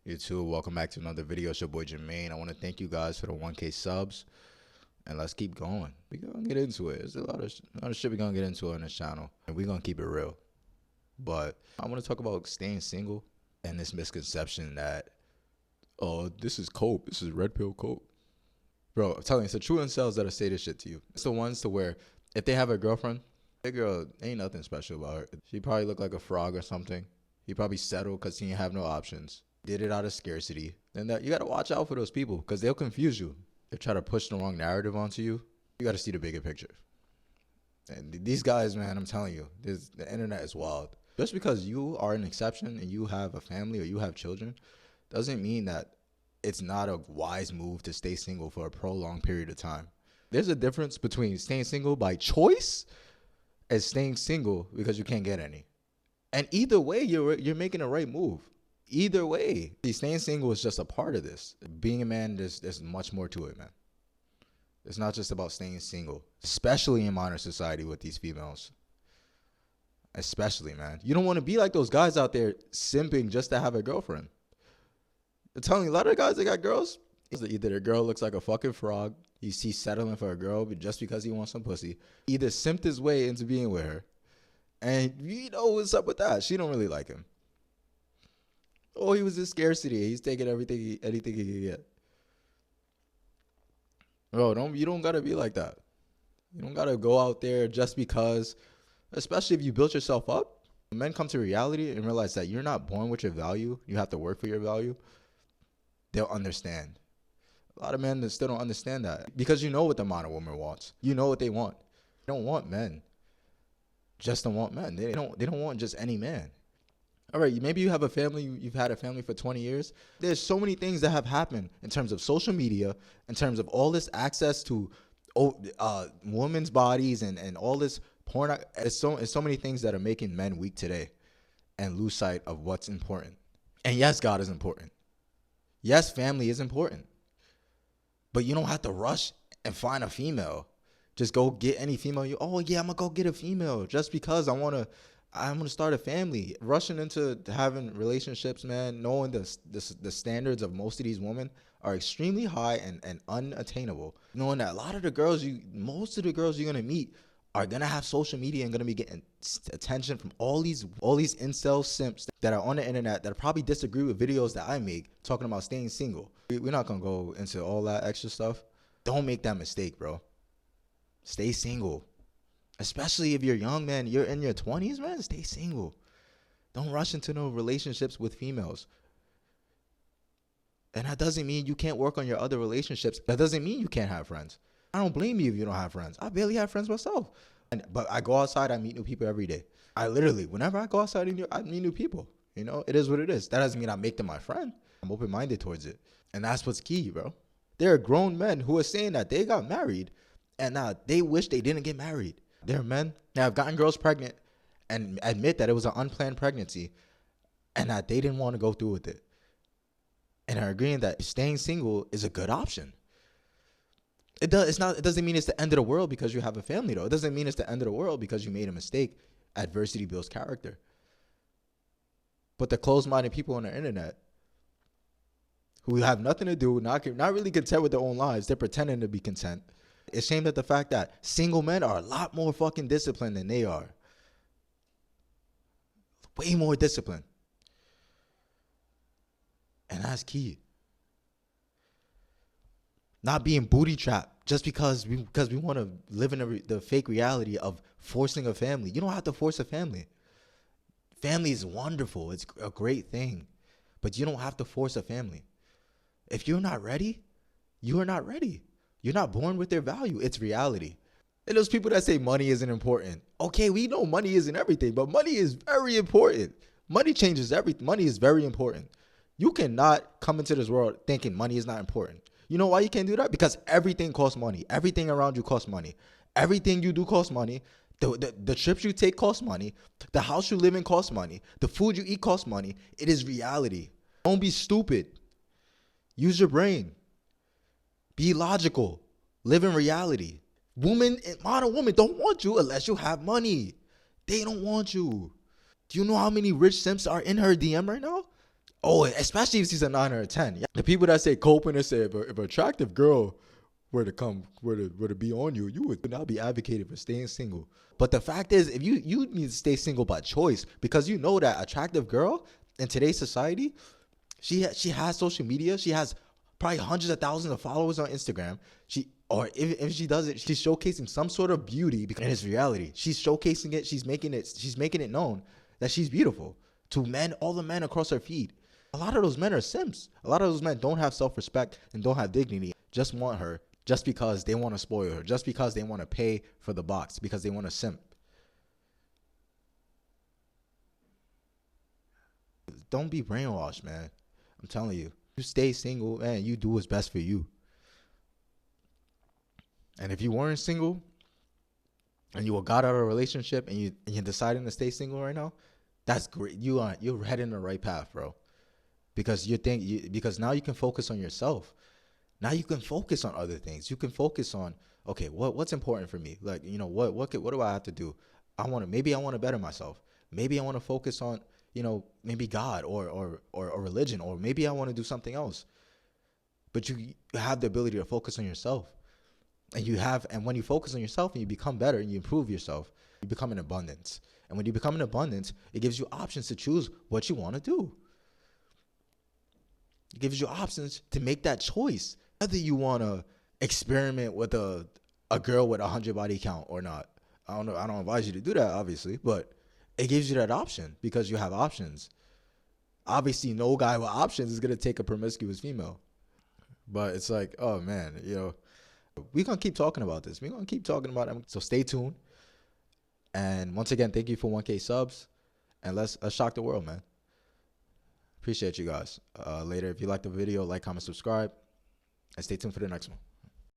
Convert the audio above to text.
You too. Welcome back to another video. It's your boy Jermaine. I want to thank you guys for the 1K subs, and let's keep going. We gonna get into it. There's a lot of shit we gonna get into on this channel, and we gonna keep it real. But I want to talk about staying single and this misconception that, oh, this is cope. This is red pill cope. Bro, I'm telling you, it's the true incels that'll say this shit to you. It's the ones to where if they have a girlfriend, that girl ain't nothing special about her. She probably look like a frog or something. He probably settled because he didn't have no options. Did it out of scarcity. Then that you gotta watch out for those people because they'll confuse you. They'll try to push the wrong narrative onto you. You gotta see the bigger picture. And these guys, man, I'm telling you, the internet is wild. Just because you are an exception and you have a family or you have children, doesn't mean that it's not a wise move to stay single for a prolonged period of time. There's a difference between staying single by choice and staying single because you can't get any. And either way, you're making a right move. Either way, staying single is just a part of this. Being a man, there's much more to it, man. It's not just about staying single, especially in modern society with these females. Especially, man. You don't want to be like those guys out there simping just to have a girlfriend. I'm telling you, a lot of guys that got girls, either their girl looks like a fucking frog, he's settling for a girl just because he wants some pussy, either simped his way into being with her, and you know what's up with that. She don't really like him. Oh, he was in scarcity. He's taking anything he can get. Bro, you don't gotta be like that. You don't gotta go out there just because, especially if you built yourself up. When men come to reality and realize that you're not born with your value, you have to work for your value, they'll understand. A lot of men still don't understand that because you know what the modern woman wants. You know what they want. They don't want men. Just don't want men. They don't want just any man. All right, maybe you have a family, you've had a family for 20 years. There's so many things that have happened in terms of social media, in terms of all this access to women's bodies and all this porn. It's so many things that are making men weak today and lose sight of what's important. And yes, God is important. Yes, family is important. But you don't have to rush and find a female. Just go get any female. I'm going to go get a female just because I'm gonna start a family. Rushing into having relationships, man, knowing the standards of most of these women are extremely high and unattainable. Knowing that most of the girls you're gonna meet are gonna have social media and gonna be getting attention from all these incel simps that are on the internet that probably disagree with videos that I make talking about staying single. We're not gonna go into all that extra stuff. Don't make that mistake, bro. Stay single. Especially if you're young, man, you're in your 20s, man, stay single. Don't rush into no relationships with females. And that doesn't mean you can't work on your other relationships. That doesn't mean you can't have friends. I don't blame you if you don't have friends. I barely have friends myself. But I go outside, I meet new people every day. Whenever I go outside, I meet new people. You know, it is what it is. That doesn't mean I make them my friend. I'm open-minded towards it. And that's what's key, bro. There are grown men who are saying that they got married and now they wish they didn't get married. There are men that have gotten girls pregnant and admit that it was an unplanned pregnancy and that they didn't want to go through with it. And are agreeing that staying single is a good option. It doesn't mean it's the end of the world because you have a family, though. It doesn't mean it's the end of the world because you made a mistake. Adversity builds character. But the closed-minded people on the internet who have nothing to do, not really content with their own lives, they're pretending to be content. It's ashamed at the fact that single men are a lot more fucking disciplined than they are. Way more disciplined. And that's key. Not being booty trapped just because we want to live in the fake reality of forcing a family. You don't have to force a family. Family is wonderful. It's a great thing. But you don't have to force a family. If you're not ready, you are not ready. You're not born with their value. It's reality. And those people that say money isn't important. Okay, we know money isn't everything, but money is very important. Money changes everything. Money is very important. You cannot come into this world thinking money is not important. You know why you can't do that? Because everything costs money. Everything around you costs money. Everything you do costs money. The trips you take cost money. The house you live in costs money. The food you eat costs money. It is reality. Don't be stupid. Use your brain. Be logical. Live in reality. Modern women don't want you unless you have money. They don't want you. Do you know how many rich simps are in her DM right now? Oh, especially if she's a 9 or a 10. Yeah. The people that say coping and say if an attractive girl were to be on you, you would not be advocating for staying single. But the fact is, if you need to stay single by choice, because you know that attractive girl in today's society, she has social media. She has probably hundreds of thousands of followers on Instagram. Or if she does it, she's showcasing some sort of beauty because in its reality. She's showcasing it. She's making it known that she's beautiful to men, all the men across her feed. A lot of those men are simps. A lot of those men don't have self-respect and don't have dignity. Just want her just because they want to spoil her, just because they want to pay for the box, because they want to simp. Don't be brainwashed, man. I'm telling you. You stay single, man. You do what's best for you. And if you weren't single and you got out of a relationship and you're deciding to stay single right now, that's great. You're heading the right path, bro. Because because now you can focus on yourself. Now you can focus on other things. You can focus on, okay, what's important for me? Like, what do I have to do? Maybe I want to better myself. Maybe I want to focus on, maybe God or religion, or maybe I want to do something else. But you have the ability to focus on yourself. And when you focus on yourself and you become better and you improve yourself, you become an abundance. And when you become an abundance, it gives you options to choose what you want to do. It gives you options to make that choice, whether you want to experiment with a girl with 100 body count or not. I don't know. I don't advise you to do that, obviously, but it gives you that option because you have options. Obviously, no guy with options is going to take a promiscuous female. But it's like, oh, man, we're going to keep talking about this. We're going to keep talking about it. So stay tuned. And once again, thank you for 1K subs. And let's shock the world, man. Appreciate you guys. Later, if you like the video, like, comment, subscribe. And stay tuned for the next one.